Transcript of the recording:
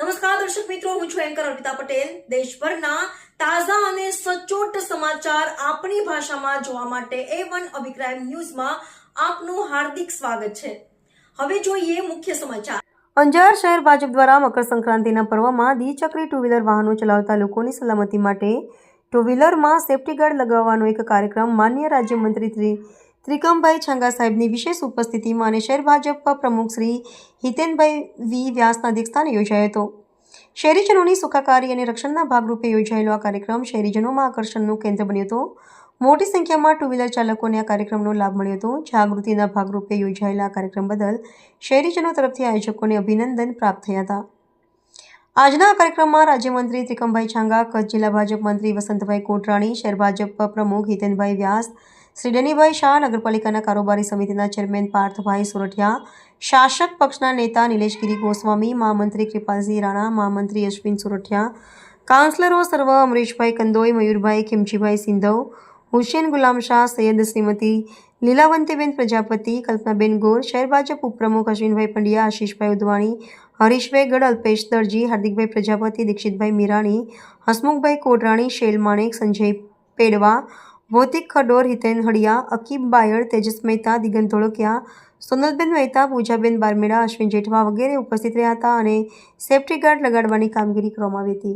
નમસ્કાર દર્શક મિત્રો, હું છું એન્કર અર્પિતા પટેલ। દેશભરના તાજા અને સચોટ સમાચાર આપણી ભાષામાં જોવા માટે A1 અભિપ્રાય ન્યૂઝમાં આપનું હાર્દિક સ્વાગત છે। હવે જોઈએ મુખ્ય સમાચાર। અંજાર શહેર ભાજપ દ્વારા મકર સંક્રાંતિના પર્વમાં દ્વિચક્રી ટુ વ્હીલર વાહનો ચલાવતા લોકોની સલામતી માટે ટુ વ્હીલરમાં સેફ્ટી ગાર્ડ લગાવવાનો એક કાર્યક્રમ માનનીય રાજ્યમંત્રી ત્રિકમભાઈ છાંગા સાહેબની વિશેષ ઉપસ્થિતિમાં અને શહેર ભાજપ પ્રમુખ શ્રી હિતેનભાઈ વી વ્યાસના અધ્યક્ષસ્થાને યોજાયો હતો। શહેરીજનોની સુખાકારી અને રક્ષણના ભાગરૂપે યોજાયેલો આ કાર્યક્રમ શહેરીજનોમાં આકર્ષણનું કેન્દ્ર બન્યો હતો। મોટી સંખ્યામાં ટુ વ્હીલર ચાલકોને આ કાર્યક્રમનો લાભ મળ્યો હતો। જાગૃતિના ભાગરૂપે યોજાયેલા આ કાર્યક્રમ બદલ શહેરીજનો તરફથી આયોજકોને અભિનંદન પ્રાપ્ત થયા હતા। આજના આ કાર્યક્રમમાં રાજ્યમંત્રી ત્રિકમભાઈ છાંગા, કચ્છ જિલ્લા ભાજપ મંત્રી વસંતભાઈ કોટરાણી, શહેર ભાજપ પ્રમુખ હિતેનભાઈ વ્યાસ, શ્રી ડેનીભાઈ શાહ, નગરપાલિકાના કારોબારી સમિતિના ચેરમેન પાર્થભાઈ સોરઠિયા, શાસક પક્ષના નેતા નિલેશગીરી ગોસ્વામી, મહામંત્રી કૃપાલસિંહ રાણા, મહામંત્રી અશ્વિન સોરઠિયા, કાઉન્સિલરો સર્વ અમરીશભાઈ કંદોઈ, મયુરભાઈ ખીમજીભાઈ સિંધવ, હુસેન ગુલામ શાહ, સૈયદ શ્રીમતી લીલાવંતીબેન પ્રજાપતિ, કલ્પનાબેન ગોર, શહેર ભાજપ ઉપપ્રમુખ અશ્વિનભાઈ પંડ્યા, આશીષભાઈ ઉદવાણી, હરીશભાઈ ગઢ, અલ્પેશ દરજી, હાર્દિકભાઈ પ્રજાપતિ, દીક્ષિતભાઈ મીરાણી, હસમુખભાઈ કોટરાણી, શૈલ માણેક, સંજય પેડવા, ભૌતિક ખડોર, હિતેન હડિયા, અકીબ બાયડ, તેજસ મહેતા, દિગંત ધોળકિયા, સોનલબેન મહેતા, પૂજાબેન બારમેડા, અશ્વિન જેઠવા વગેરે ઉપસ્થિત રહ્યા હતા અને સેફ્ટી ગાર્ડ લગાડવાની કામગીરી કરવામાં આવી હતી।